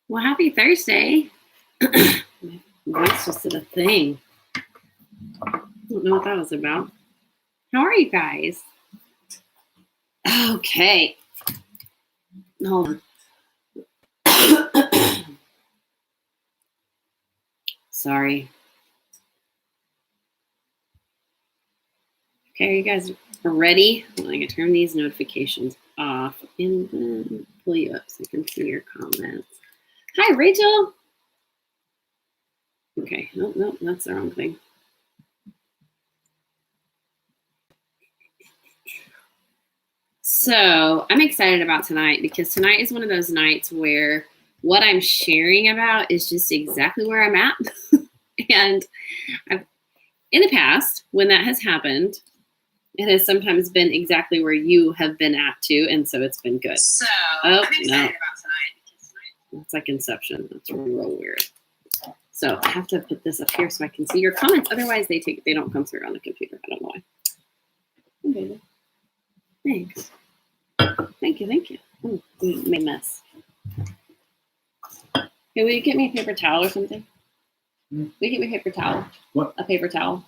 Well, happy Thursday. My voice just did a thing. I don't know what that was about. How are you guys? Okay. Hold on. Sorry. Okay, you guys are ready? I'm going to turn these notifications off and then pull you up so I can see your comments. Hi, Rachel. Okay, nope, that's the wrong thing. So I'm excited about tonight because tonight is one of those nights where what I'm sharing about is just exactly where I'm at. And in the past, when that has happened, it has sometimes been exactly where you have been at too, and so it's been good. So I'm excited about tonight because it's like Inception. That's real weird. So I have to put this up here so I can see your comments. Otherwise, they don't come through on the computer. I don't know why. Okay. Thanks. Thank you. Oh, you made a mess. Hey, will you get me a paper towel or something? Will you get me a paper towel? What? A paper towel.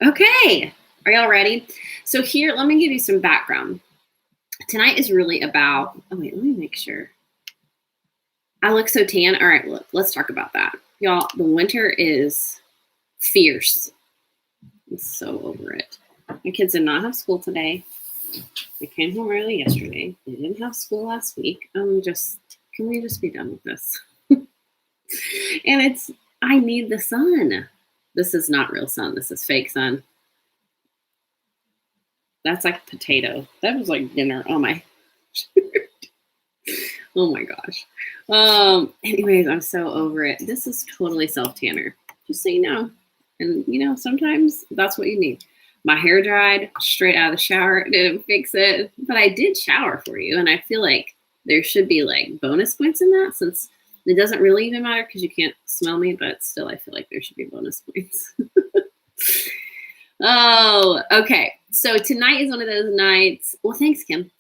Okay. Are y'all ready? So here, let me give you some background. Tonight is really about, oh wait, let me make sure. I look so tan. All right, look, let's talk about that. Y'all, the winter is fierce. I'm so over it. My kids did not have school today. They came home early yesterday. They didn't have school last week. Can we just be done with this? And I need the sun. This is not real sun. This is fake sun. That's like potato. That was like dinner. Oh my. Oh my gosh. Anyways, I'm so over it. This is totally self-tanner. Just so you know. And sometimes that's what you need. My hair dried straight out of the shower. Didn't fix it. But I did shower for you. And I feel like there should be like bonus points in that, since it doesn't really even matter because you can't smell me, but still I feel like there should be bonus points. Oh, okay. So tonight is one of those nights. Well, thanks, Kim.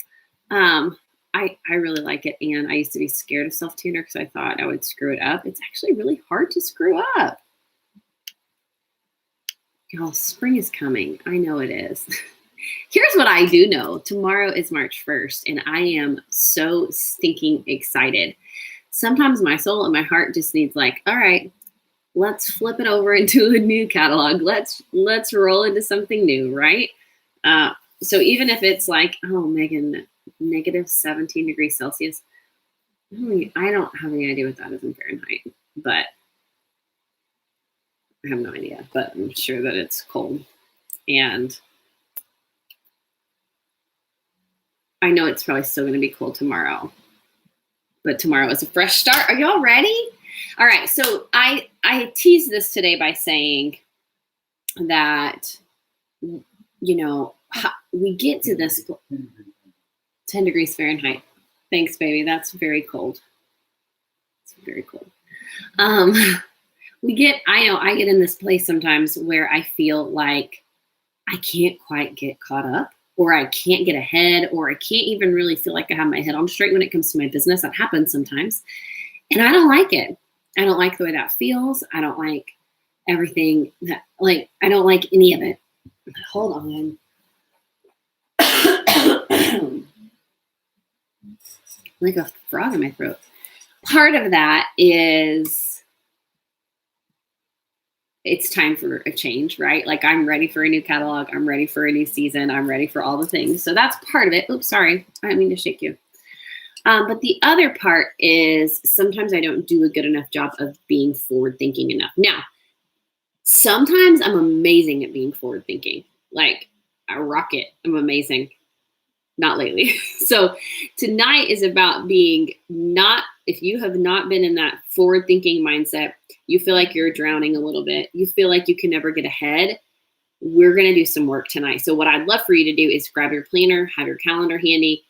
I really like it. And I used to be scared of self-tanner because I thought I would screw it up. It's actually really hard to screw up. Y'all, spring is coming. I know it is. Here's what I do know. Tomorrow is March 1st, and I am so stinking excited. Sometimes my soul and my heart just needs like, all right, let's flip it over into a new catalog. Let's roll into something new, right? So even if it's like, oh, Megan, negative 17 degrees Celsius, I don't have any idea what that is in Fahrenheit, but I have no idea, but I'm sure that it's cold. And I know it's probably still going to be cold tomorrow, but tomorrow is a fresh start. Are y'all ready? All right. So I teased this today by saying that, we get to this 10 degrees Fahrenheit. Thanks, baby. That's very cold. It's very cold. I get in this place sometimes where I feel like I can't quite get caught up, or I can't get ahead, or I can't even really feel like I have my head on straight when it comes to my business. That happens sometimes. And I don't like it. I don't like the way that feels. I don't like everything I don't like any of it. Hold on. Like a frog in my throat. Part of that is it's time for a change, right? Like I'm ready for a new catalog. I'm ready for a new season. I'm ready for all the things. So that's part of it. Oops, sorry. I didn't mean to shake you. But the other part is sometimes I don't do a good enough job of being forward thinking enough. Now, sometimes I'm amazing at being forward thinking. Like I rock it. I'm amazing. Not lately. So tonight is about being if you have not been in that forward thinking mindset, you feel like you're drowning a little bit. You feel like you can never get ahead. We're going to do some work tonight. So what I'd love for you to do is grab your planner, have your calendar handy,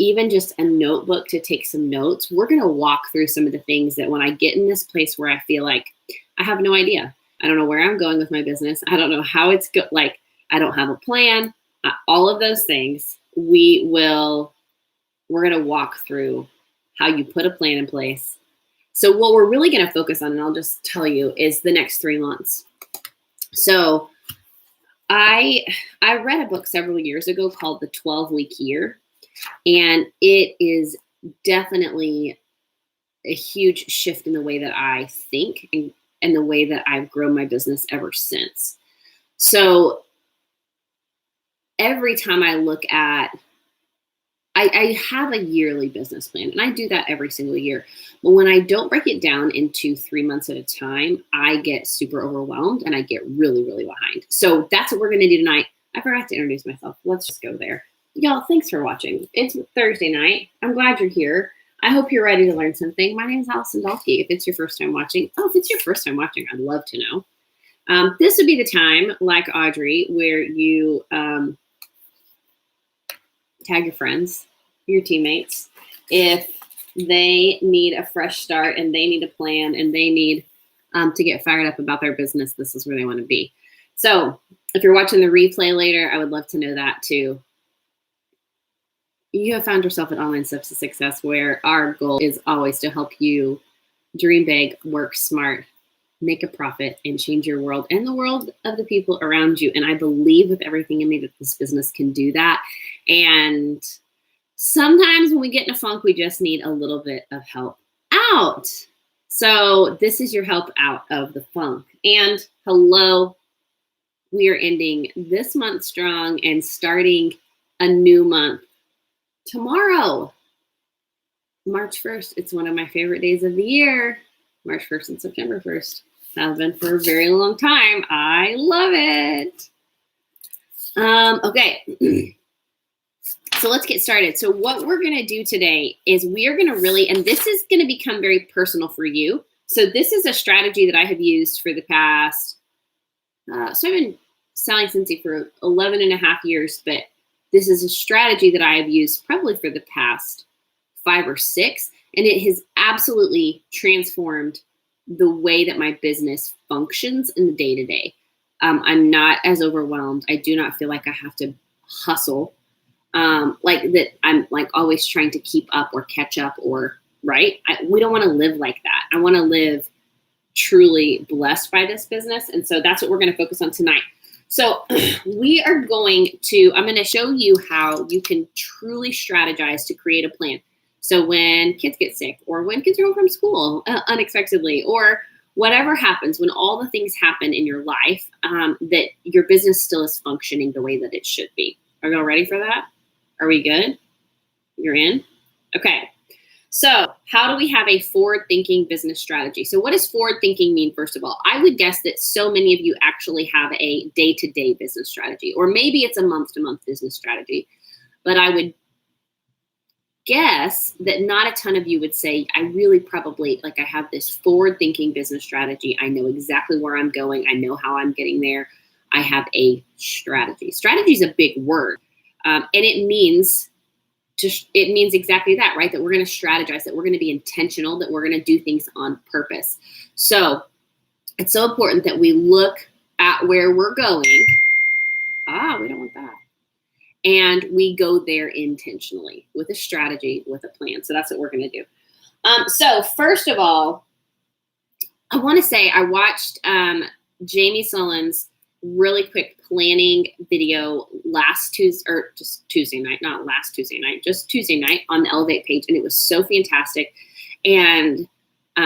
even just a notebook to take some notes. We're going to walk through some of the things that when I get in this place where I feel like I have no idea. I don't know where I'm going with my business. I don't know how I don't have a plan. All of those things, we will we're going to walk through how you put a plan in place. So what we're really going to focus on, and I'll just tell you, is the next 3 months. So I read a book several years ago called The 12-Week Year, and it is definitely a huge shift in the way that I think and the way that I've grown my business ever since. So every time I look at, I have a yearly business plan, and I do that every single year. But when I don't break it down into 3 months at a time, I get super overwhelmed and I get really, really behind. So that's what we're going to do tonight. I forgot to introduce myself. Let's just go there. Y'all, thanks for watching. It's Thursday night. I'm glad you're here. I hope you're ready to learn something. My name is Allison Dalkey. If it's your first time watching, if it's your first time watching, I'd love to know. This would be the time, like Audrey, where you tag your friends, your teammates, if they need a fresh start and they need a plan and they need to get fired up about their business, this is where they want to be. So if you're watching the replay later, I would love to know that too. You have found yourself at Online Steps to Success, where our goal is always to help you dream big, work smart, make a profit, and change your world and the world of the people around you. And I believe with everything in me that this business can do that. And sometimes when we get in a funk, we just need a little bit of help out. So this is your help out of the funk. And hello, we are ending this month strong and starting a new month tomorrow, March 1st. It's one of my favorite days of the year. March 1st and September 1st. Has been for a very long time. I love it. Okay. So let's get started. So what we're going to do today is we are going to really, and this is going to become very personal for you. So this is a strategy that I have used for the past, so I've been selling Scentsy for 11 and a half years, but this is a strategy that I have used probably for the past 5 or 6, and it has absolutely transformed the way that my business functions in the day-to-day. I'm not as overwhelmed. I do not feel like I have to hustle, like that I'm like always trying to keep up or catch up or right. We don't want to live like that. I want to live truly blessed by this business. And so that's what we're going to focus on tonight. So we are going to, I'm going to show you how you can truly strategize to create a plan. So when kids get sick, or when kids are home from school unexpectedly, or whatever happens, when all the things happen in your life, that your business still is functioning the way that it should be. Are you all ready for that? Are we good? You're in? Okay. So how do we have a forward-thinking business strategy? So what does forward-thinking mean, first of all? I would guess that so many of you actually have a day-to-day business strategy, or maybe it's a month-to-month business strategy. But I would guess that not a ton of you would say, I really probably, like I have this forward-thinking business strategy. I know exactly where I'm going. I know how I'm getting there. I have a strategy. Strategy is a big word. And it means exactly that, right? That we're going to strategize, that we're going to be intentional, that we're going to do things on purpose. So it's so important that we look at where we're going. We don't want that. And we go there intentionally with a strategy, with a plan. So that's what we're going to do. So first of all, I want to say I watched Jamie Sullen's really quick planning video last Tuesday, or just Tuesday night, not last Tuesday night, just Tuesday night on the Elevate page. And it was so fantastic and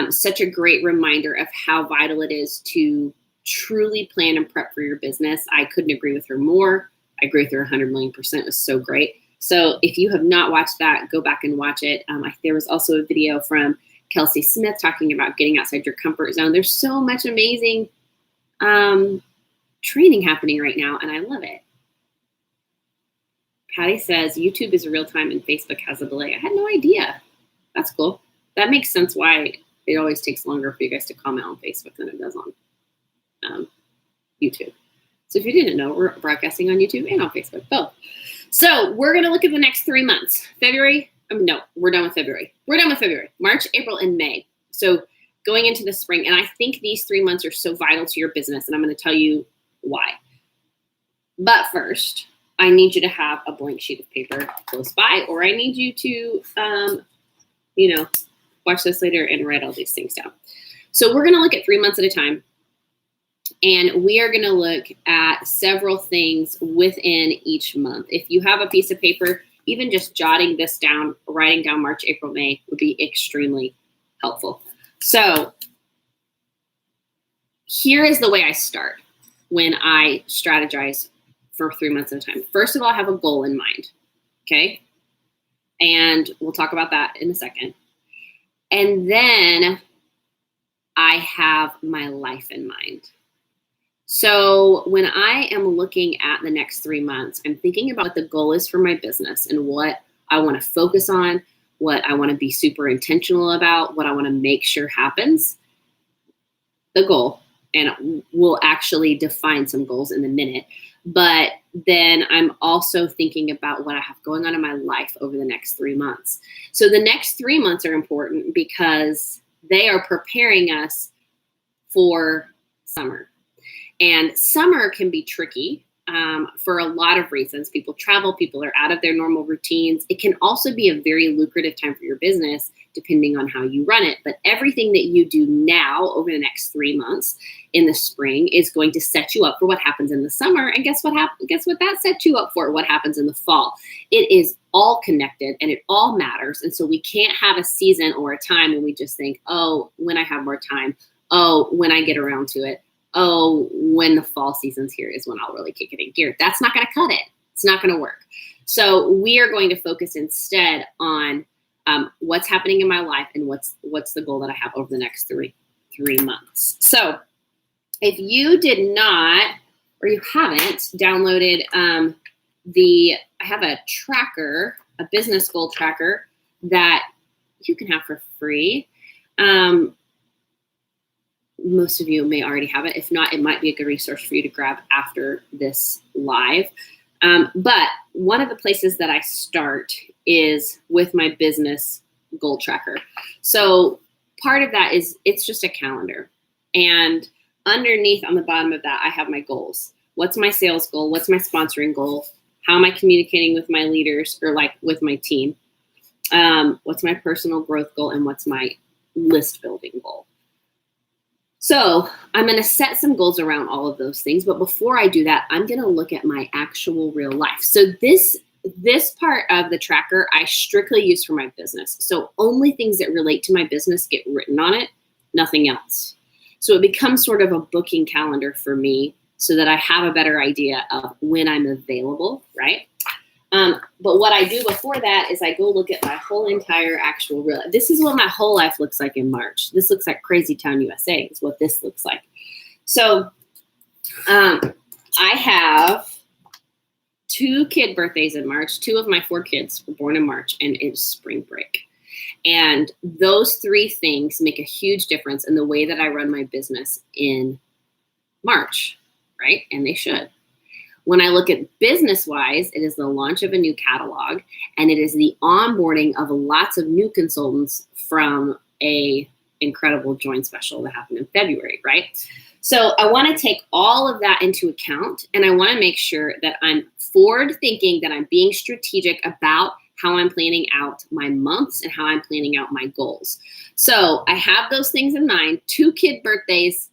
such a great reminder of how vital it is to truly plan and prep for your business. I couldn't agree with her more. I agree with her 100 million %. It was so great. So if you have not watched that, go back and watch it. There was also a video from Kelsey Smith talking about getting outside your comfort zone. There's so much amazing training happening right now, and I love it. Patty says YouTube is real time and Facebook has a delay. I had no idea. That's cool. That makes sense why it always takes longer for you guys to comment on Facebook than it does on YouTube. So if you didn't know, we're broadcasting on YouTube and on Facebook, both. So we're going to look at the next 3 months. We're done with February. We're done with February, March, April, and May. So going into the spring, and I think these 3 months are so vital to your business, and I'm going to tell you why. But first, I need you to have a blank sheet of paper close by, or I need you to, watch this later and write all these things down. So we're going to look at 3 months at a time. And we are going to look at several things within each month. If you have a piece of paper, even just jotting this down, writing down March, April, May would be extremely helpful. So here is the way I start when I strategize for 3 months at a time. First of all, I have a goal in mind, okay? And we'll talk about that in a second. And then I have my life in mind. So when I am looking at the next 3 months, I'm thinking about what the goal is for my business and what I want to focus on, what I want to be super intentional about, what I want to make sure happens, the goal. And we'll actually define some goals in a minute. But then I'm also thinking about what I have going on in my life over the next 3 months. So the next 3 months are important because they are preparing us for summer. And summer can be tricky for a lot of reasons. People travel, people are out of their normal routines. It can also be a very lucrative time for your business, depending on how you run it. But everything that you do now over the next 3 months in the spring is going to set you up for what happens in the summer. And guess what that sets you up for? What happens in the fall? It is all connected and it all matters. And so we can't have a season or a time when we just think, oh, when I have more time, oh, when I get around to it, oh, when the fall season's here is when I'll really kick it in gear. That's not going to cut it. It's not going to work. So we are going to focus instead on what's happening in my life and what's the goal that I have over the next three months. So if you did not, or you haven't downloaded I have a tracker, a business goal tracker that you can have for free. Most of you may already have it. If not, it might be a good resource for you to grab after this live. But one of the places that I start is with my business goal tracker. So part of that is it's just a calendar. And underneath on the bottom of that, I have my goals. What's my sales goal? What's my sponsoring goal? How am I communicating with my leaders or like with my team? What's my personal growth goal? And what's my list building goal? So I'm going to set some goals around all of those things. But before I do that, I'm going to look at my actual real life. So this part of the tracker, I strictly use for my business. So only things that relate to my business get written on it, nothing else. So it becomes sort of a booking calendar for me so that I have a better idea of when I'm available, right? But what I do before that is I go look at my whole entire actual real life. This is what my whole life looks like in March. This looks like Crazy Town USA is what this looks like. So I have 2 kid birthdays in March. 2 of my 4 kids were born in March, and it's spring break. And those 3 things make a huge difference in the way that I run my business in March, right? And they should. When I look at business-wise, it is the launch of a new catalog, and it is the onboarding of lots of new consultants from a incredible join special that happened in February, right? So I want to take all of that into account, and I want to make sure that I'm forward thinking, that I'm being strategic about how I'm planning out my months and how I'm planning out my goals. So I have those things in mind, 2 kid birthdays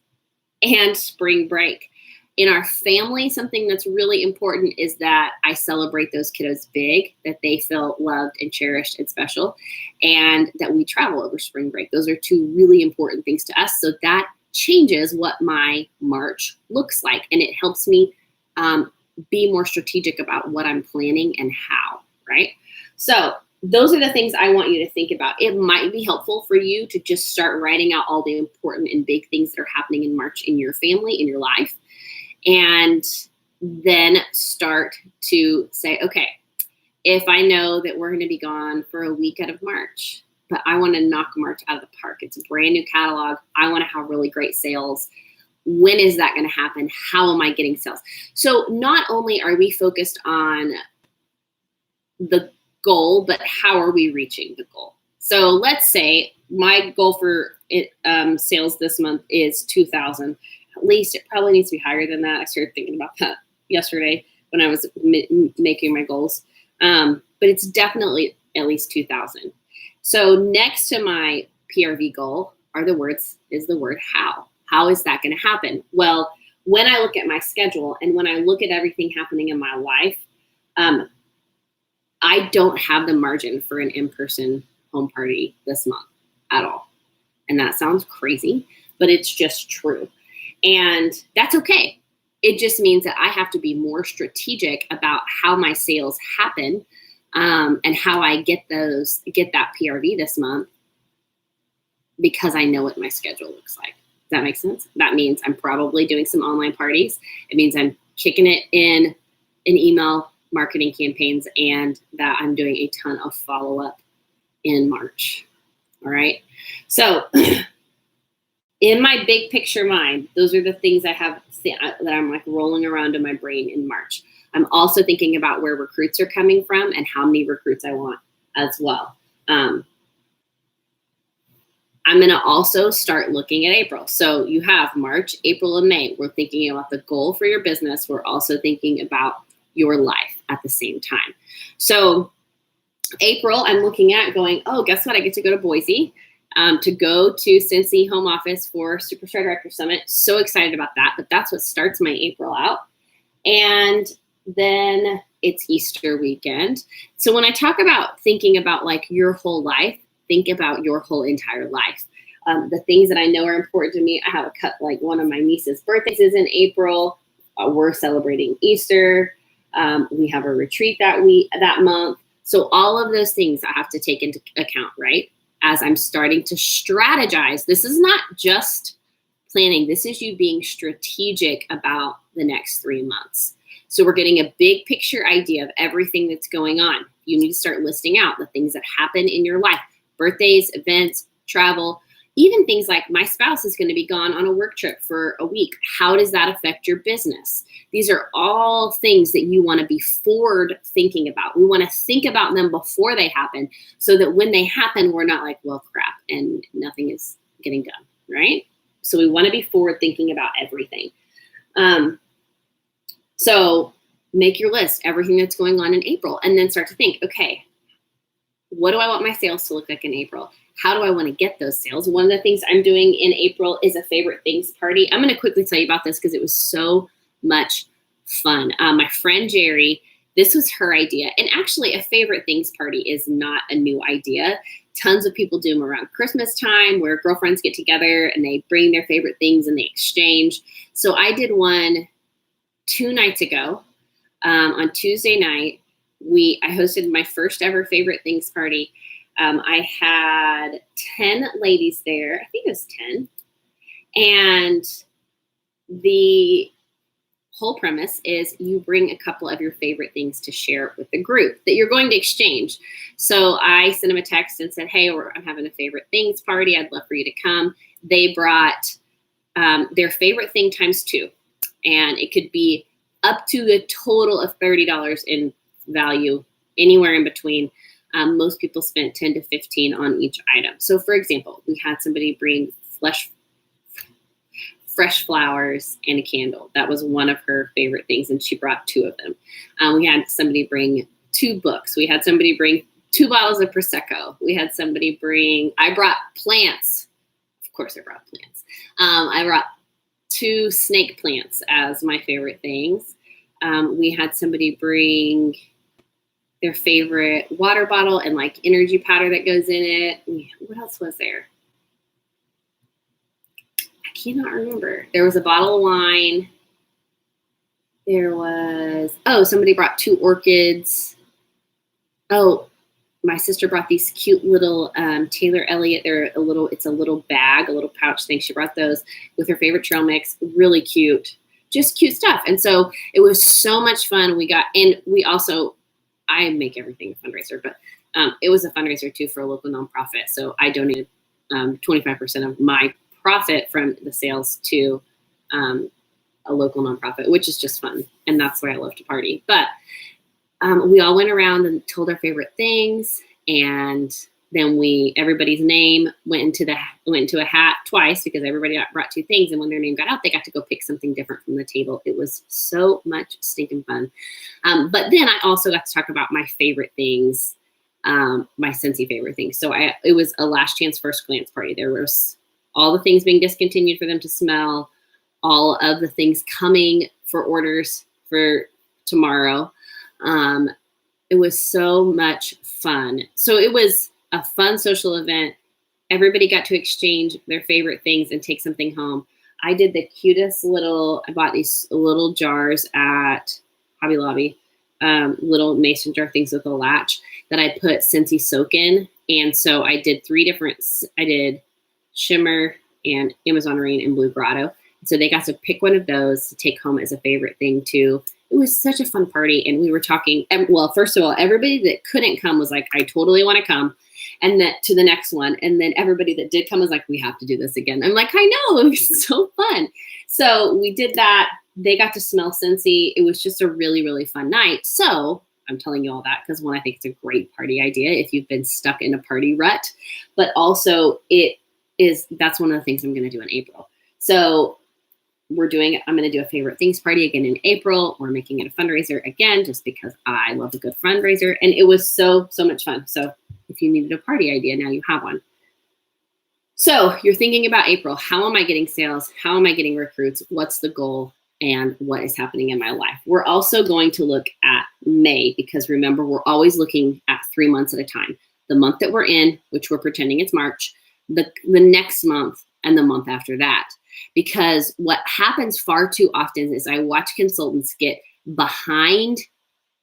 and spring break. In our family, something that's really important is that I celebrate those kiddos big, that they feel loved and cherished and special, and that we travel over spring break. Those are 2 really important things to us. So that changes what my March looks like, and it helps me be more strategic about what I'm planning and how, right? So those are the things I want you to think about. It might be helpful for you to just start writing out all the important and big things that are happening in March in your family, in your life. And then start to say, okay, if I know that we're going to be gone for a week out of March, but I want to knock March out of the park. It's a brand new catalog. I want to have really great sales. When is that going to happen? How am I getting sales? So not only are we focused on the goal, but how are we reaching the goal? So let's say my goal for sales this month is 2,000. At least it probably needs to be higher than that. I started thinking about that yesterday. when I was making my goals. But it's definitely at least 2,000. So next to my PRV goal is the word how. How is that going to happen? Well, when I look at my schedule and when I look at everything happening in my life, I don't have the margin for an in-person home party this month at all. And that sounds crazy, but it's just true. And that's okay. It just means that I have to be more strategic about how my sales happen, and how I get that PRV this month, because I know what my schedule looks like. Does that make sense? That means I'm probably doing some online parties. It means I'm kicking it in email marketing campaigns, and that I'm doing a ton of follow-up in March. All right. So in my big picture mind, those are the things I have that I'm like rolling around in my brain in March. I'm also thinking about where recruits are coming from and how many recruits I want as well. I'm going to also start looking at April. So you have March, April, and May. We're thinking about the goal for your business. We're also thinking about your life at the same time. So April, I'm looking at going, oh, guess what? I get to go to Boise, to go to Cincy home office for Superstar Director Summit. So excited about that. But that's what starts my April out. And then it's Easter weekend. So when I talk about thinking about like your whole life, think about your whole entire life. The things that I know are important to me. I have like one of my niece's birthdays is in April. We're celebrating Easter. We have a retreat that month. So all of those things I have to take into account, right? As I'm starting to strategize. This is not just planning. This is you being strategic about the next 3 months. So we're getting a big picture idea of everything that's going on. You need to start listing out the things that happen in your life. Birthdays, events, travel, even things like my spouse is going to be gone on a work trip for a week. How does that affect your business? These are all things that you want to be forward thinking about. We want to think about them before they happen so that when they happen, we're not like, well, crap, and nothing is getting done, right? So we want to be forward thinking about everything. So make your list, everything that's going on in April, and then start to think, okay, what do I want my sales to look like in April? How do I want to get those sales? One of the things I'm doing in April is a favorite things party. I'm going to quickly tell you about this because it was so much fun. My friend Jerry, this was her idea. And actually a favorite things party is not a new idea. Tons of people do them around Christmas time where girlfriends get together and they bring their favorite things and they exchange. So I did one 2 nights ago. On Tuesday night, I hosted my first ever favorite things party. I had 10 ladies there. I think it was 10. And the whole premise is you bring a couple of your favorite things to share with the group that you're going to exchange. So I sent them a text and said, hey, I'm having a favorite things party. I'd love for you to come. They brought their favorite thing times 2. And it could be up to a total of $30 in value, anywhere in between. Most people spent 10 to 15 on each item. So for example, we had somebody bring fresh flowers and a candle. That was one of her favorite things, and she brought 2 of them. We had somebody bring 2 books. We had somebody bring 2 bottles of Prosecco. We had somebody I brought plants. Of course I brought plants. I brought 2 snake plants as my favorite things. We had somebody bring their favorite water bottle and like energy powder that goes in it. What else was there? I cannot remember. There was a bottle of wine. There was, somebody brought 2 orchids. My sister brought these cute little Taylor Elliott. It's a little bag, a little pouch thing. She brought those with her favorite trail mix. Really cute, just cute stuff. And so it was so much fun. I make everything a fundraiser, but it was a fundraiser too for a local nonprofit. So I donated 25% of my profit from the sales to a local nonprofit, which is just fun. And that's why I love to party. But we all went around and told our favorite things, and then everybody's name went into a hat twice because everybody brought 2 things. And when their name got out, they got to go pick something different from the table. It was so much stinking fun. But then I also got to talk about my favorite things, my Scentsy favorite things. So it was a last chance first glance party. There was all the things being discontinued for them to smell, all of the things coming for orders for tomorrow. It was so much fun. So it was a fun social event. Everybody got to exchange their favorite things and take something home. I did the cutest I bought these little jars at Hobby Lobby, little mason jar things with a latch that I put Scentsy soak in. And so I did 3 different, I did Shimmer and Amazon Rain and Blue Grotto. So they got to pick one of those to take home as a favorite thing too. It was such a fun party. And we were talking, well, first of all, everybody that couldn't come was like, I totally want to come. And then to the next one. And then everybody that did come was like, we have to do this again. I'm like, I know, it was so fun. So we did that. They got to smell Scentsy. It was just a really, really fun night. So I'm telling you all that because one, I think it's a great party idea if you've been stuck in a party rut, but also that's one of the things I'm going to do in April. So I'm going to do a favorite things party again in April. We're making it a fundraiser again, just because I love a good fundraiser. And it was so, so much fun. So if you needed a party idea, now you have one. So you're thinking about April. How am I getting sales? How am I getting recruits? What's the goal? And what is happening in my life? We're also going to look at May, because remember, we're always looking at 3 months at a time. The month that we're in, which we're pretending it's March, the next month, and the month after that. Because what happens far too often is I watch consultants get behind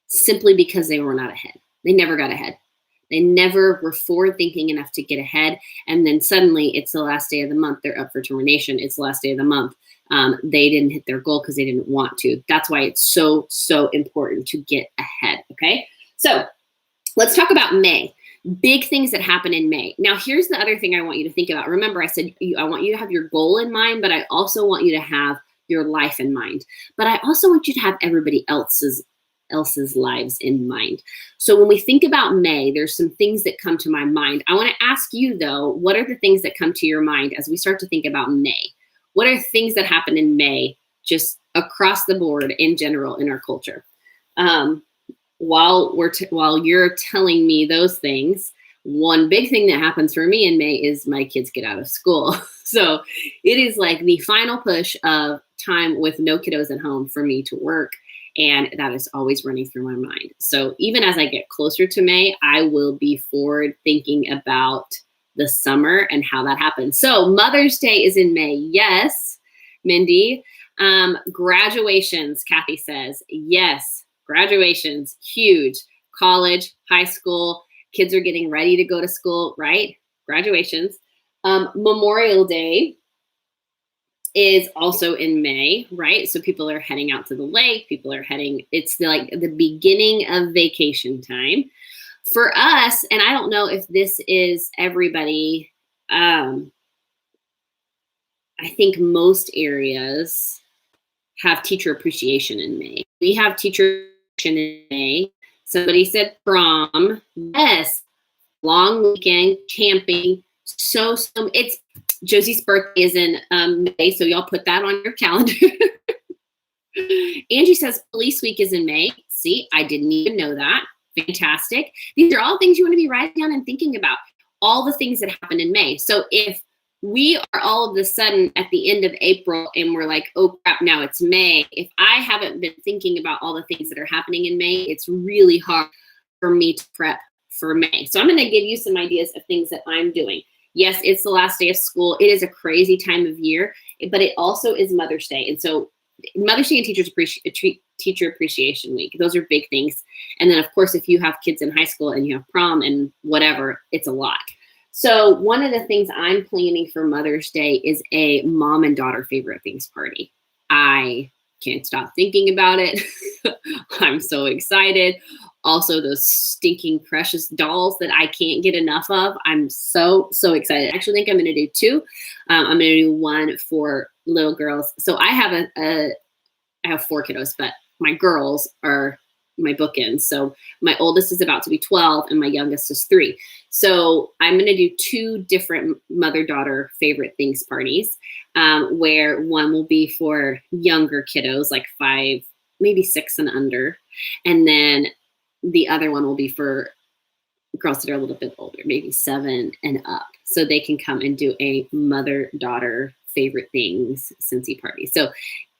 simply because they were not ahead. They never got ahead. They never were forward thinking enough to get ahead. And then suddenly it's the last day of the month. They're up for termination. It's the last day of the month. They didn't hit their goal because they didn't want to. That's why it's so, so important to get ahead. Okay. So let's talk about May. Big things that happen in May. Now, here's the other thing I want you to think about. Remember, I said I want you to have your goal in mind, but I also want you to have your life in mind. But I also want you to have everybody else's lives in mind. So when we think about May, there's some things that come to my mind. I want to ask you, though, what are the things that come to your mind as we start to think about May? What are things that happen in May, just across the board in general in our culture? While you're telling me those things, one big thing that happens for me in May is my kids get out of school. So it is like the final push of time with no kiddos at home for me to work. And that is always running through my mind. So even as I get closer to May, I will be forward thinking about the summer and how that happens. So Mother's Day is in May. Yes, Mindy. Graduations, Kathy says. Yes. Graduations, huge. College, high school, kids are getting ready to go to school, right? Graduations. Memorial Day is also in May, right? So people are heading out to the lake. It's like the beginning of vacation time. For us, and I don't know if this is everybody, I think most areas have teacher appreciation in May. We have teacher in May. Somebody said prom. Yes. Long weekend, camping. So it's Josie's birthday is in May, so y'all put that on your calendar. Angie says police week is in May. See, I didn't even know that. Fantastic. These are all things you want to be writing down and thinking about. All the things that happen in May. So if we are all of a sudden at the end of April and we're like, oh crap, now it's May. If I haven't been thinking about all the things that are happening in May, it's really hard for me to prep for May. So I'm going to give you some ideas of things that I'm doing. Yes, it's the last day of school. It is a crazy time of year, but it also is Mother's Day. And so Mother's Day and Teacher Appreciation Week, those are big things. And then of course, if you have kids in high school and you have prom and whatever, it's a lot. So one of the things I'm planning for Mother's Day is a mom and daughter favorite things party. I can't stop thinking about it. I'm so excited. Also, those stinking precious dolls that I can't get enough of. I'm so, so excited. I actually think I'm going to do 2. I'm going to do one for little girls. So I have I have 4 kiddos, but my girls are my bookends. So my oldest is about to be 12 and my youngest is 3. So I'm going to do 2 different mother-daughter favorite things parties, where one will be for younger kiddos, like 5, maybe 6 and under. And then the other one will be for girls that are a little bit older, maybe 7 and up. So they can come and do a mother-daughter favorite things Scentsy party. So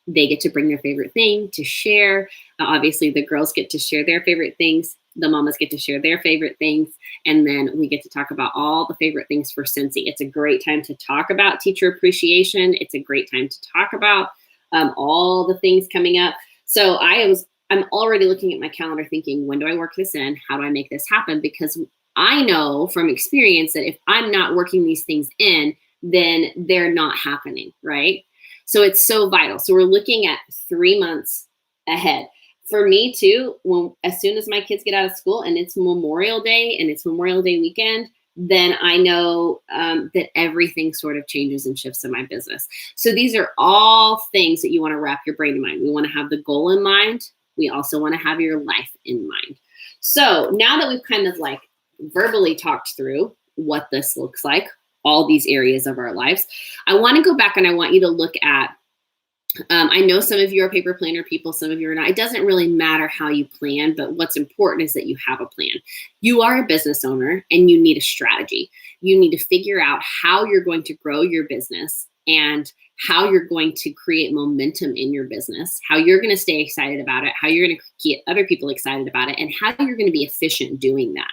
they get to bring their favorite thing to share. Obviously, the girls get to share their favorite things. The mamas get to share their favorite things. And then we get to talk about all the favorite things for Scentsy. It's a great time to talk about teacher appreciation. It's a great time to talk about all the things coming up. So I'm already looking at my calendar thinking, when do I work this in? How do I make this happen? Because I know from experience that if I'm not working these things in, then they're not happening, right? So it's so vital. So we're looking at 3 months ahead. For me too, as soon as my kids get out of school and it's Memorial Day and it's Memorial Day weekend, then I know that everything sort of changes and shifts in my business. So these are all things that you want to wrap your brain in mind. We want to have the goal in mind. We also want to have your life in mind. So now that we've kind of like verbally talked through what this looks like, all these areas of our lives, I want to go back and I want you to look at, I know some of you are paper planner people, some of you are not. It doesn't really matter how you plan, but what's important is that you have a plan. You are a business owner and you need a strategy. You need to figure out how you're going to grow your business and how you're going to create momentum in your business, how you're going to stay excited about it, how you're going to get other people excited about it, and how you're going to be efficient doing that.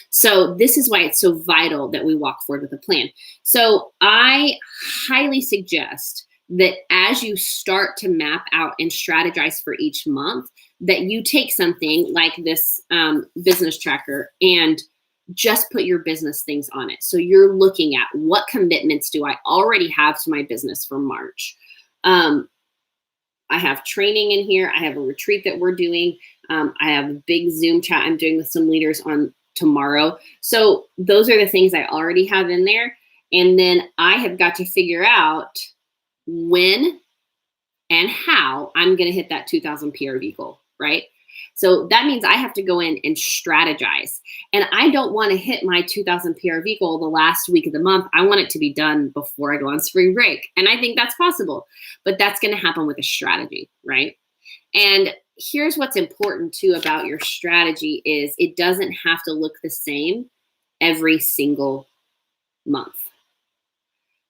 So this is why it's so vital that we walk forward with a plan. So I highly suggest that as you start to map out and strategize for each month, that you take something like this business tracker and just put your business things on it. So you're looking at, what commitments do I already have to my business for March? I have training in here. I have a retreat that we're doing. I have a big Zoom chat I'm doing with some leaders on tomorrow. So those are the things I already have in there. And then I have got to figure out when and how I'm going to hit that 2,000 PRV goal, right? So that means I have to go in and strategize. And I don't want to hit my 2,000 PRV goal the last week of the month. I want it to be done before I go on spring break. And I think that's possible, but that's going to happen with a strategy, right? And here's what's important too about your strategy is it doesn't have to look the same every single month.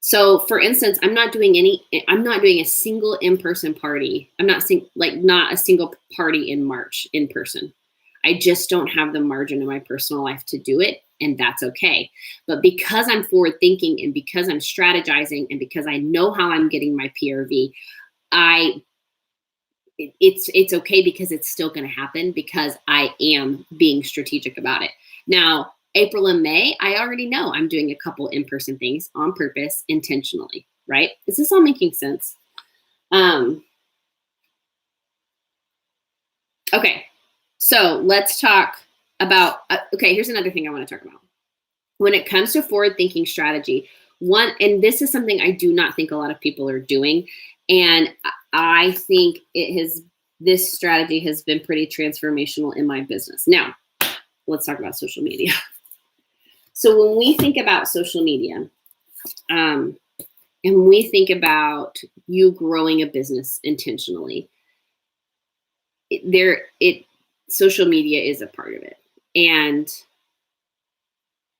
So for instance, I'm not doing a single in-person party. I'm not not a single party in March in person. I just don't have the margin in my personal life to do it. And that's okay. But because I'm forward thinking and because I'm strategizing and because I know how I'm getting my PRV, it's okay because it's still going to happen because I am being strategic about it. Now, April and May, I already know I'm doing a couple in-person things on purpose, intentionally, right? Is this all making sense? Okay, so let's talk about, okay, here's another thing I want to talk about. When it comes to forward-thinking strategy, and this is something I do not think a lot of people are doing, and I think this strategy has been pretty transformational in my business. Now, let's talk about social media. So when we think about social media, and we think about you growing a business intentionally, social media is a part of it. And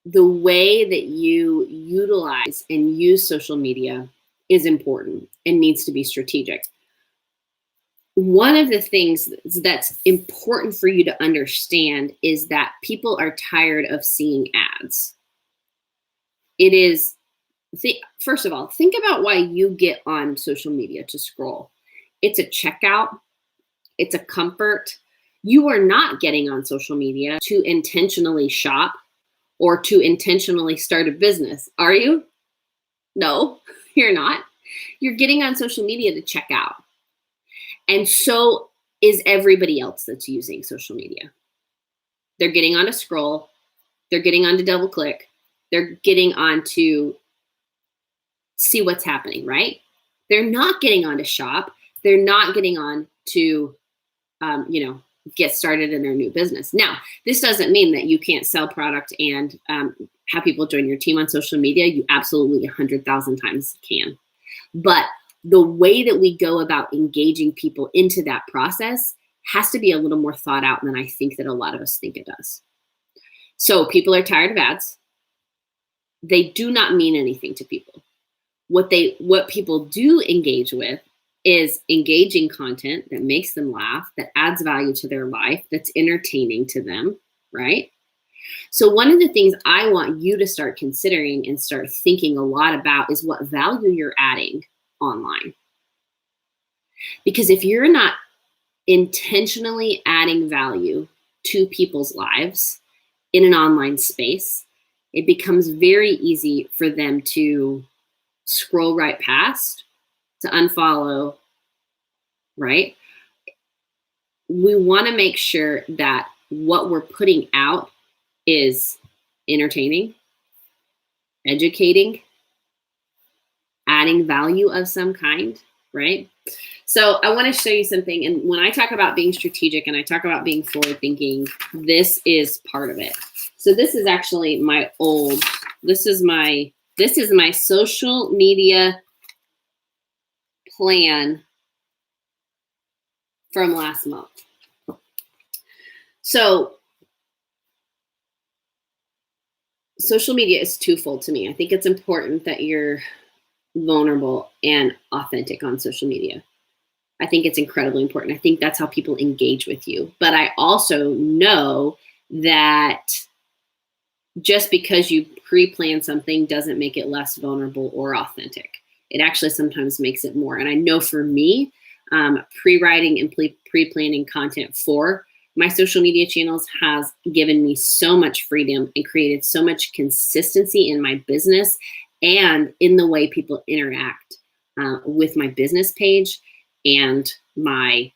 the way that you utilize and use social media is important and needs to be strategic. One of the things that's important for you to understand is that people are tired of seeing ads. First of all, think about why you get on social media to scroll. It's a checkout. It's a comfort. You are not getting on social media to intentionally shop or to intentionally start a business, are you? No, you're not. You're getting on social media to check out. And so is everybody else that's using social media. They're getting on to scroll. They're getting on to double click. They're getting on to see what's happening, right? They're not getting on to shop. They're not getting on to, get started in their new business. Now, this doesn't mean that you can't sell product and have people join your team on social media. You absolutely 100,000 times can. But the way that we go about engaging people into that process has to be a little more thought out than I think that a lot of us think it does. So people are tired of ads. They do not mean anything to people. What people do engage with is engaging content that makes them laugh, that adds value to their life, that's entertaining to them, right? So one of the things I want you to start considering and start thinking a lot about is what value you're adding online. Because if you're not intentionally adding value to people's lives in an online space, it becomes very easy for them to scroll right past, to unfollow, right? We want to make sure that what we're putting out is entertaining, educating, adding value of some kind, right? So I want to show you something. And when I talk about being strategic and I talk about being forward thinking, this is part of it. So this is actually this is my social media plan from last month. So social media is twofold to me. I think it's important that you're vulnerable and authentic on social media. I think it's incredibly important. I think that's how people engage with you. But I also know that just because you pre-plan something doesn't make it less vulnerable or authentic. It actually sometimes makes it more. And I know for me, pre-writing and pre-planning content for my social media channels has given me so much freedom and created so much consistency in my business and in the way people interact with my business page and my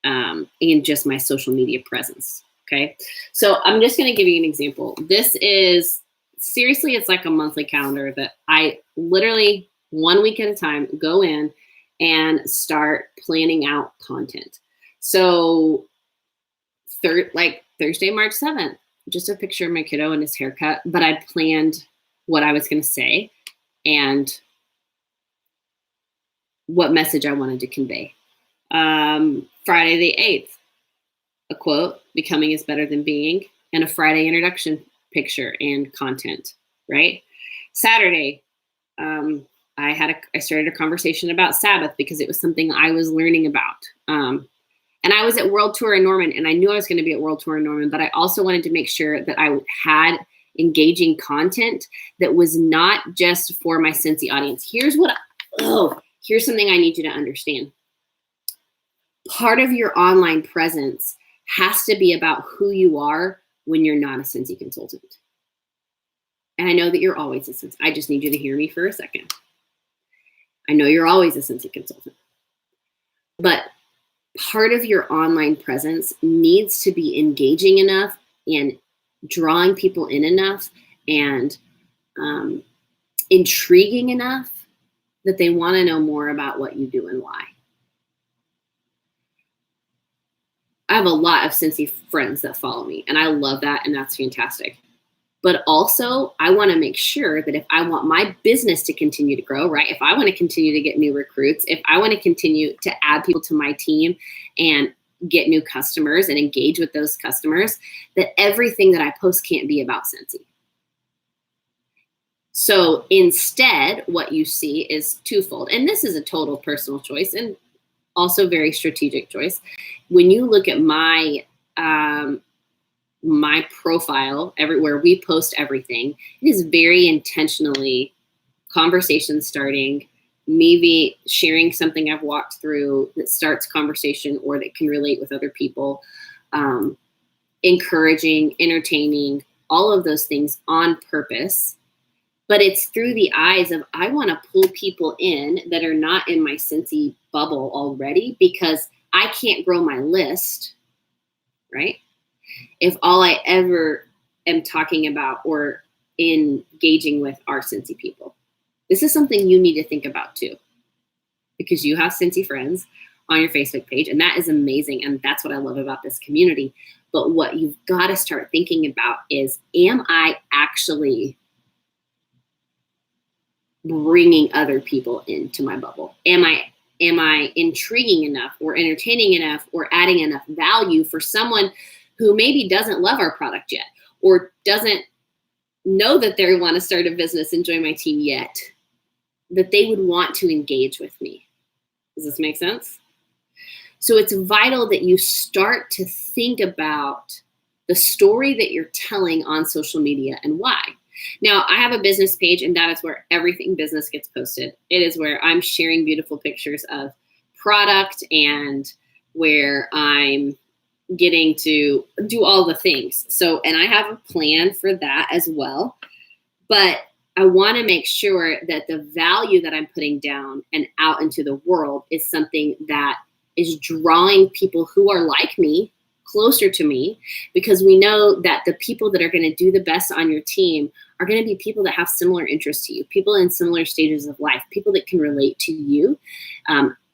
and just my social media presence. Okay, so I'm just going to give you an example. This is seriously, it's like a monthly calendar that I literally 1 week at a time go in and start planning out content. So Thursday, March 7th, just a picture of my kiddo and his haircut, but I planned what I was going to say and what message I wanted to convey. Friday the 8th, a quote, becoming is better than being, and a Friday introduction picture and content, right? Saturday, I started a conversation about Sabbath because it was something I was learning about. And I was at World Tour in Norman, and I knew I was going to be at World Tour in Norman, but I also wanted to make sure that I had engaging content that was not just for my Scentsy audience. Here's something I need you to understand. Part of your online presence has to be about who you are when you're not a Scentsy consultant. And I know that you're always a Scentsy. I just need you to hear me for a second. I know you're always a Scentsy consultant. But part of your online presence needs to be engaging enough and drawing people in enough and intriguing enough that they want to know more about what you do and why. I have a lot of Scentsy friends that follow me, and I love that, and that's fantastic. But also, I want to make sure that if I want my business to continue to grow, right? If I want to continue to get new recruits, if I want to continue to add people to my team and get new customers and engage with those customers, that everything that I post can't be about Scentsy. So instead, what you see is twofold. And this is a total personal choice and also very strategic choice. When you look at my profile, everywhere we post everything, it is very intentionally conversation starting, maybe sharing something I've walked through that starts conversation or that can relate with other people, encouraging, entertaining, all of those things on purpose. But it's through the eyes of, I want to pull people in that are not in my Scentsy bubble already, because I can't grow my list, right? If all I ever am talking about or engaging with are Scentsy people. This is something you need to think about too, because you have Scentsy friends. on your Facebook page. And that is amazing. And that's what I love about this community. But what you've got to start thinking about is, am I actually bringing other people into my bubble? Am I intriguing enough or entertaining enough or adding enough value for someone who maybe doesn't love our product yet or doesn't know that they want to start a business and join my team yet, that they would want to engage with me? Does this make sense? So it's vital that you start to think about the story that you're telling on social media and why. Now, I have a business page, and that is where everything business gets posted. It is where I'm sharing beautiful pictures of product and where I'm getting to do all the things. So, and I have a plan for that as well. But I want to make sure that the value that I'm putting down and out into the world is something that is drawing people who are like me closer to me, because we know that the people that are going to do the best on your team are going to be people that have similar interests to you, people in similar stages of life, people that can relate to you.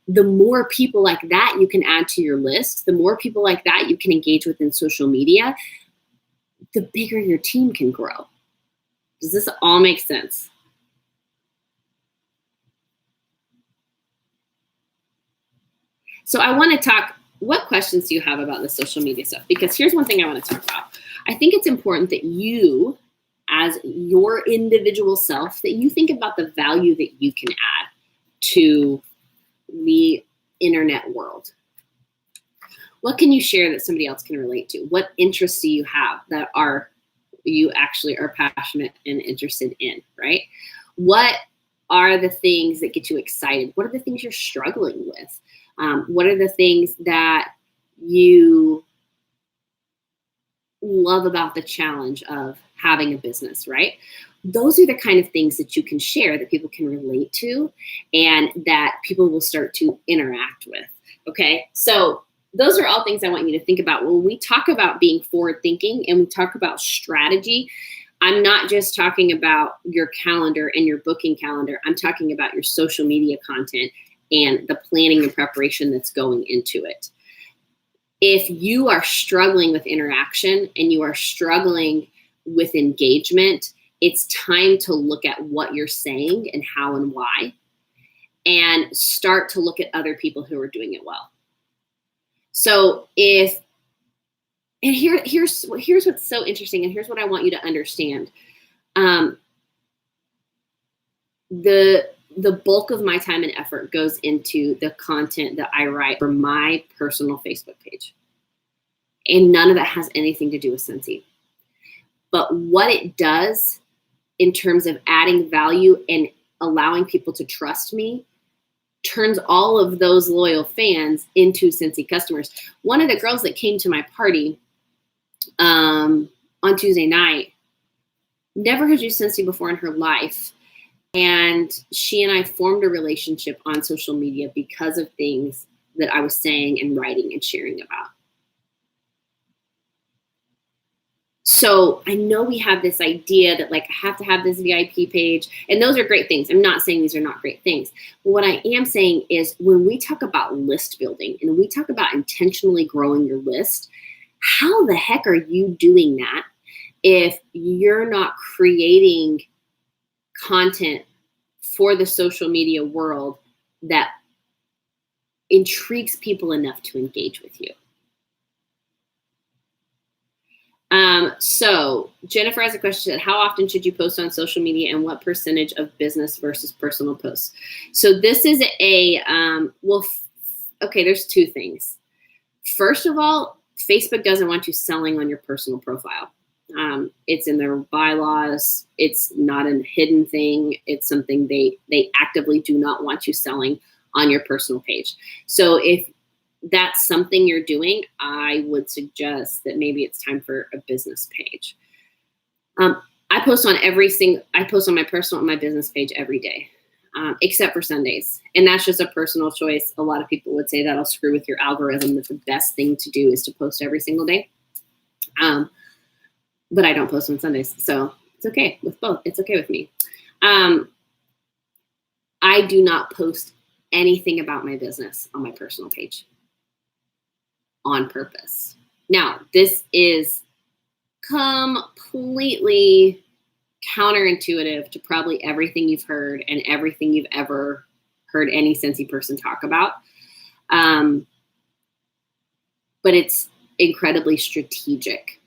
The more people like that you can add to your list, the more people like that you can engage with in social media, the bigger your team can grow. Does this all make sense? So I want to talk, what questions do you have about the social media stuff? Because here's one thing I want to talk about. I think it's important that you, as your individual self, that you think about the value that you can add to the internet world. What can you share that somebody else can relate to? What interests do you have that you actually are passionate and interested in, right? What are the things that get you excited? What are the things you're struggling with? What are the things that you love about the challenge of having a business, right? Those are the kind of things that you can share that people can relate to and that people will start to interact with, okay? So those are all things I want you to think about. When we talk about being forward thinking and we talk about strategy, I'm not just talking about your calendar and your booking calendar. I'm talking about your social media content and the planning and preparation that's going into it. If you are struggling with interaction and you are struggling with engagement, it's time to look at what you're saying and how and why, and start to look at other people who are doing it well. So here's what's so interesting, and here's what I want you to understand. The bulk of my time and effort goes into the content that I write for my personal Facebook page. And none of that has anything to do with Scentsy. But what it does in terms of adding value and allowing people to trust me turns all of those loyal fans into Scentsy customers. One of the girls that came to my party on Tuesday night never had used Scentsy before in her life. And she and I formed a relationship on social media because of things that I was saying and writing and sharing about. So I know we have this idea that like, I have to have this VIP page, and those are great things. I'm not saying these are not great things. But what I am saying is when we talk about list building and we talk about intentionally growing your list, how the heck are you doing that if you're not creating content for the social media world that intrigues people enough to engage with you? So Jennifer has a question. How often should you post on social media, and what percentage of business versus personal posts? So this is okay, there's two things. First of all, Facebook doesn't want you selling on your personal profile. It's in their bylaws. It's not a hidden thing. It's something they actively do not want you selling on your personal page. So if that's something you're doing, I would suggest that maybe it's time for a business page. I post on my business page every day, except for Sundays. And that's just a personal choice. A lot of people would say that'll screw with your algorithm, that the best thing to do is to post every single day. But I don't post on Sundays, so it's okay with both. It's okay with me. I do not post anything about my business on my personal page on purpose. Now, this is completely counterintuitive to probably everything you've heard and everything you've ever heard any Scentsy person talk about. But it's incredibly strategic.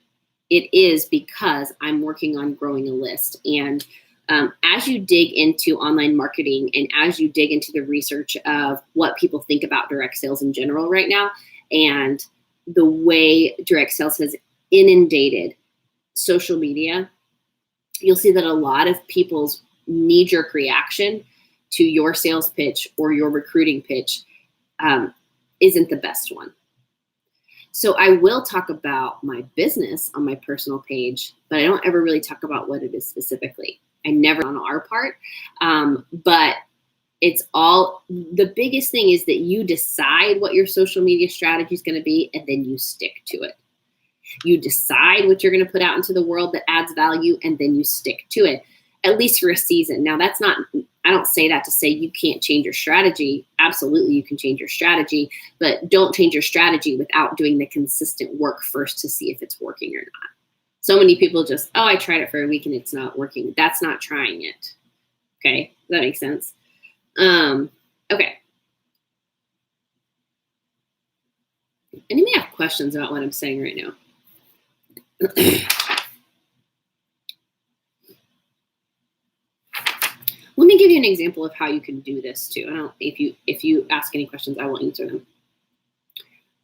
It is because I'm working on growing a list. And as you dig into online marketing and as you dig into the research of what people think about direct sales in general right now, and the way direct sales has inundated social media, you'll see that a lot of people's knee-jerk reaction to your sales pitch or your recruiting pitch isn't the best one. So I will talk about my business on my personal page, but I don't ever really talk about what it is specifically. I never on our part, but it's all, the biggest thing is that you decide what your social media strategy is going to be, and then you stick to it. You decide what you're going to put out into the world that adds value, and then you stick to it, at least for a season. Now, that's not, I don't say that to say you can't change your strategy. Absolutely, you can change your strategy, but don't change your strategy without doing the consistent work first to see if it's working or not. So many people just, oh, I tried it for a week and it's not working. That's not trying it. Okay, does that make sense? Okay. And you may have questions about what I'm saying right now. Let me give you an example of how you can do this too. I don't, if you ask any questions, I will answer them.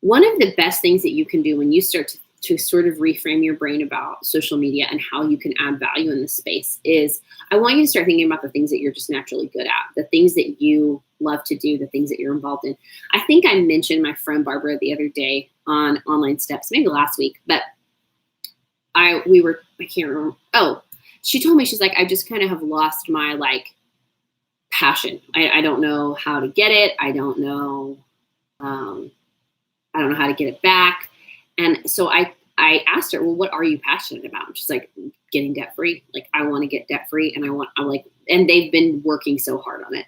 One of the best things that you can do when you start to sort of reframe your brain about social media and how you can add value in this space is, I want you to start thinking about the things that you're just naturally good at, the things that you love to do, the things that you're involved in. I think I mentioned my friend Barbara the other day on Online Steps, maybe last week, but I can't remember. Oh, she told me, she's like, I just kind of have lost my passion. I don't know how to get it. I don't know how to get it back. And so I asked her, well, what are you passionate about? And she's like, getting debt free. Like, I want to get debt free, and and they've been working so hard on it.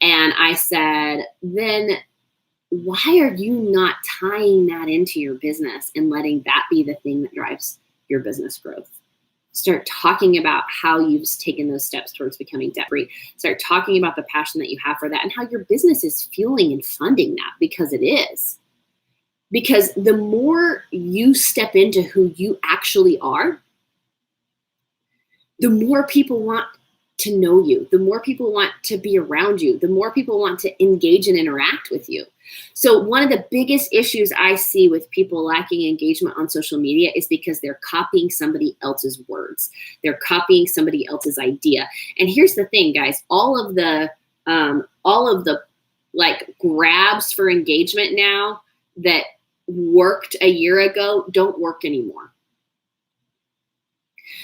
And I said, then why are you not tying that into your business and letting that be the thing that drives your business growth? Start talking about how you've taken those steps towards becoming debt free. Start talking about the passion that you have for that and how your business is fueling and funding that, because it is. Because the more you step into who you actually are, the more people want to know you, the more people want to be around you, the more people want to engage and interact with you. So one of the biggest issues I see with people lacking engagement on social media is because they're copying somebody else's words. They're copying somebody else's idea. And here's the thing, guys, all of the grabs for engagement now that worked a year ago don't work anymore.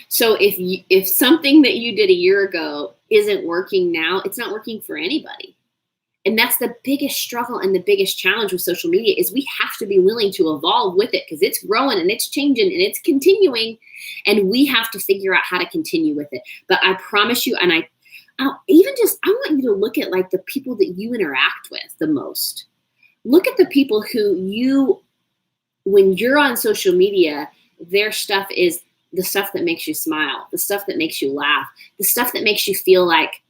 So if something that you did a year ago isn't working now, it's not working for anybody. And that's the biggest struggle and the biggest challenge with social media is we have to be willing to evolve with it, because it's growing and it's changing and it's continuing, and we have to figure out how to continue with it. But I promise you, and I want you to look at the people that you interact with the most. Look at the people who when you're on social media, their stuff is the stuff that makes you smile, the stuff that makes you laugh, the stuff that makes you feel like,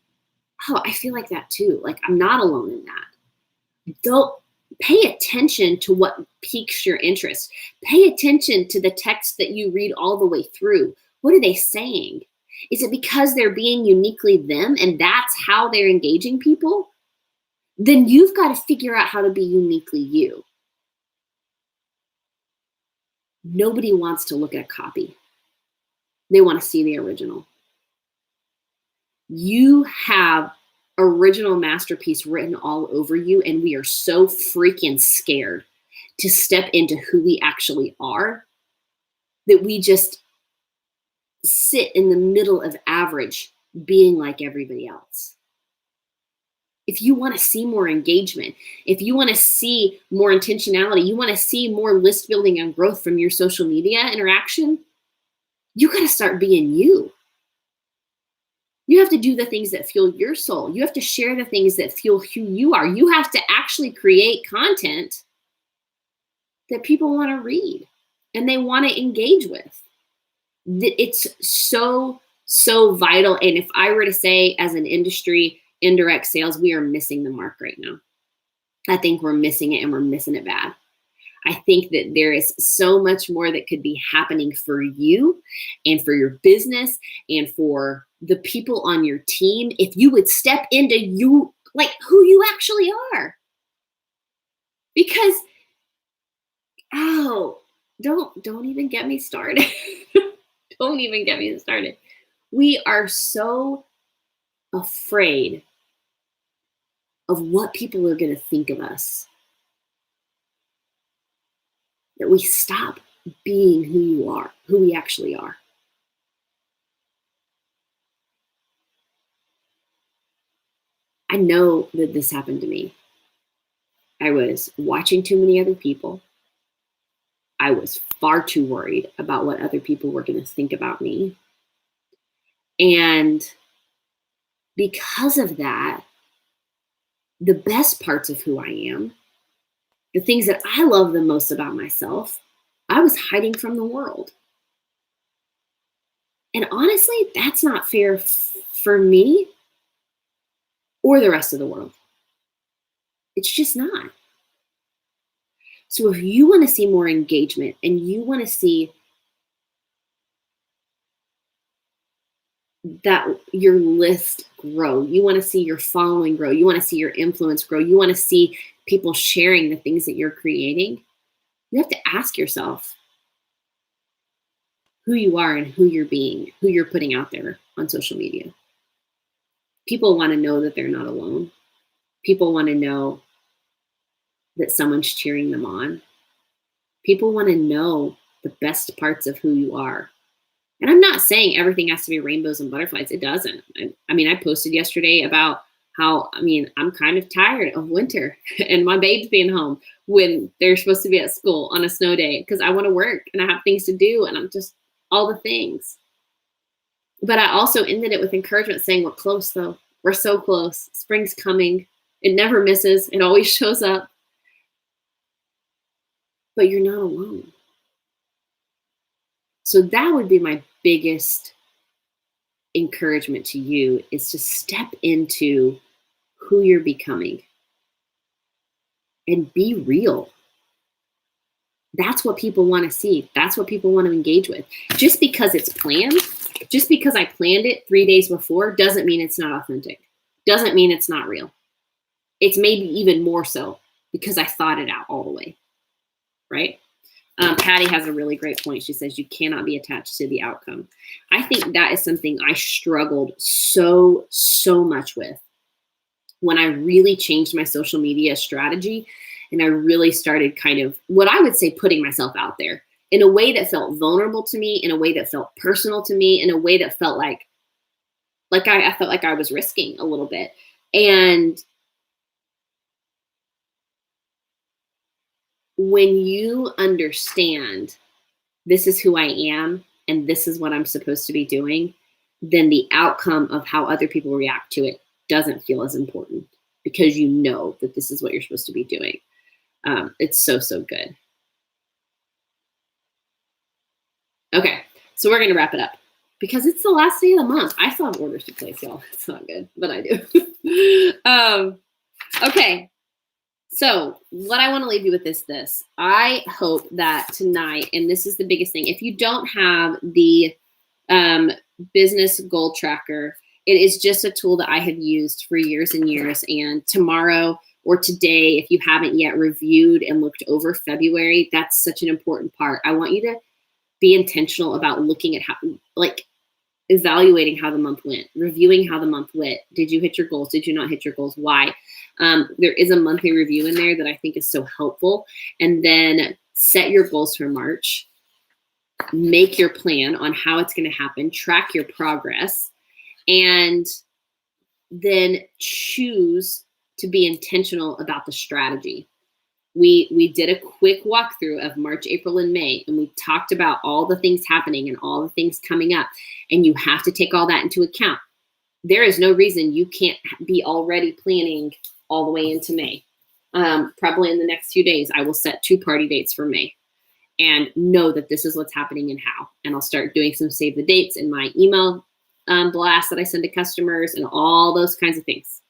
oh, I feel like that too. Like, I'm not alone in that. Don't pay attention to what piques your interest. Pay attention to the text that you read all the way through. What are they saying? Is it because they're being uniquely them and that's how they're engaging people? Then you've got to figure out how to be uniquely you. Nobody wants to look at a copy. They want to see the original. You have original masterpiece written all over you, and we are so freaking scared to step into who we actually are that we just sit in the middle of average, being like everybody else. If you want to see more engagement, if you want to see more intentionality, you want to see more list building and growth from your social media interaction, you got to start being you. You have to do the things that fuel your soul. You have to share the things that fuel who you are. You have to actually create content that people want to read and they want to engage with. It's so, so vital. And if I were to say, as an industry, indirect sales, we are missing the mark right now. I think we're missing it, and we're missing it bad. I think that there is so much more that could be happening for you and for your business and for the people on your team if you would step into you, like who you actually are. Because, don't even get me started. Don't even get me started. We are so afraid of what people are going to think of us that we stop being who you are, who we actually are. I know that this happened to me. I was watching too many other people. I was far too worried about what other people were going to think about me. And because of that, the best parts of who I am, the things that I love the most about myself, I was hiding from the world. And honestly, that's not fair for me or the rest of the world. It's just not. So if you want to see more engagement and you want to see that your list grow, you want to see your following grow, you want to see your influence grow, you want to see people sharing the things that you're creating, you have to ask yourself who you are and who you're being, who you're putting out there on social media. People want to know that they're not alone. People want to know that someone's cheering them on. People want to know the best parts of who you are. And I'm not saying everything has to be rainbows and butterflies. It doesn't. I posted yesterday about how, I'm kind of tired of winter and my baby's being home when they're supposed to be at school on a snow day because I want to work and I have things to do and I'm just all the things. But I also ended it with encouragement saying, we're close though. We're so close. Spring's coming. It never misses. It always shows up. But you're not alone. So that would be my biggest encouragement to you, is to step into who you're becoming and be real. That's what people want to see. That's what people want to engage with. Just because it's planned, just because I planned it 3 days before, doesn't mean it's not authentic. Doesn't mean it's not real. It's maybe even more so because I thought it out all the way, right? Patty has a really great point. She says, you cannot be attached to the outcome. I think that is something I struggled so much with when I really changed my social media strategy. And I really started kind of what I would say putting myself out there in a way that felt vulnerable to me, in a way that felt personal to me, in a way that felt like I felt like I was risking a little bit. And when you understand this is who I am and this is what I'm supposed to be doing, then the outcome of how other people react to it doesn't feel as important because you know that this is what you're supposed to be doing. It's so good. Okay, so we're going to wrap it up because it's the last day of the month. I still have orders to place, y'all. It's not good, but I do. Okay. So what I want to leave you with is this. I hope that tonight, and this is the biggest thing, if you don't have the business goal tracker, it is just a tool that I have used for years and years. And tomorrow or today, if you haven't yet reviewed and looked over February, that's such an important part. I want you to be intentional about looking at how, evaluating how the month went, reviewing how the month went. Did you hit your goals? Did you not hit your goals? Why? There is a monthly review in there that I think is so helpful. And then set your goals for March. Make your plan on how it's going to happen. Track your progress. And then choose to be intentional about the strategy. We did a quick walkthrough of March, April, and May, and we talked about all the things happening and all the things coming up. And you have to take all that into account. there is no reason you can't be already planning all the way into May. Probably in the next few days, I will set 2 party dates for May and know that this is what's happening and how. And I'll start doing some save the dates in my email blast that I send to customers and all those kinds of things.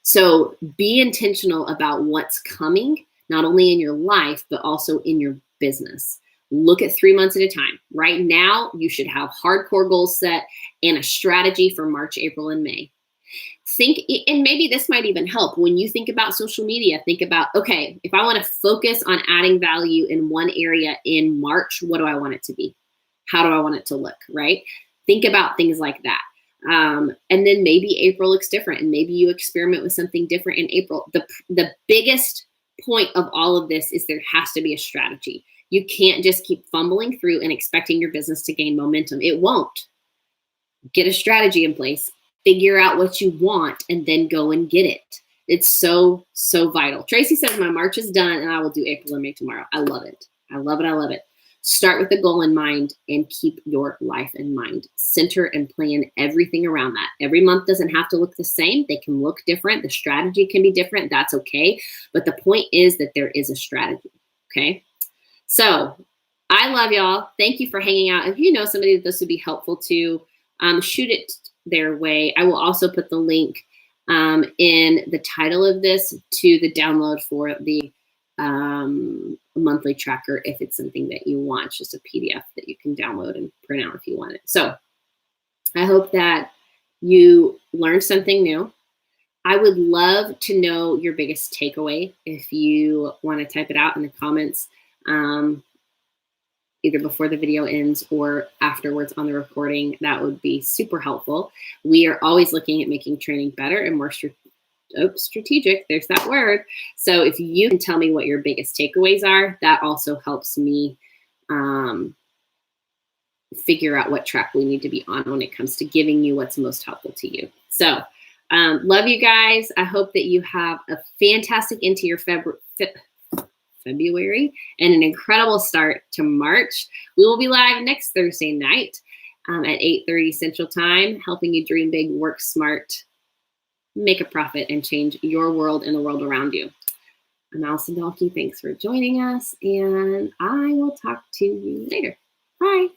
So be intentional about what's coming, not only in your life, but also in your business. Look at 3 months at a time. Right now, you should have hardcore goals set and a strategy for March, April, and May. Think, and maybe this might even help when you think about social media, think about, okay, if I want to focus on adding value in one area in March, what do I want it to be? How do I want it to look, right? Think about things like that. And then maybe April looks different and maybe you experiment with something different in April. The biggest point of all of this is there has to be a strategy. You can't just keep fumbling through and expecting your business to gain momentum. It won't. Get a strategy in place, figure out what you want, and then go and get it. It's so, so vital. Tracy says my March is done and I will do April and May tomorrow. I love it. I love it. I love it. Start with the goal in mind and keep your life in mind. Center and plan everything around that. Every month doesn't have to look the same. They can look different. The strategy can be different. That's okay. But the point is that there is a strategy. Okay. So I love y'all. Thank you for hanging out. If you know somebody that this would be helpful to, shoot it their way. I will also put the link in the title of this to the download for the monthly tracker if it's something that you want. It's just a PDF that you can download and print out if you want it. So I hope that you learned something new. I would love to know your biggest takeaway if you want to type it out in the comments, either before the video ends or afterwards on the recording. That would be super helpful. We are always looking at making training better and more strategic. There's that word. So if you can tell me what your biggest takeaways are, that also helps me figure out what track we need to be on when it comes to giving you what's most helpful to you. So love you guys. I hope that you have a fantastic end to your February and an incredible start to March. We will be live next Thursday night at 8:30 Central Time, helping you dream big, work smart, make a profit, and change your world and the world around you. I'm Allison Dalkey. Thanks for joining us, and I will talk to you later. Bye.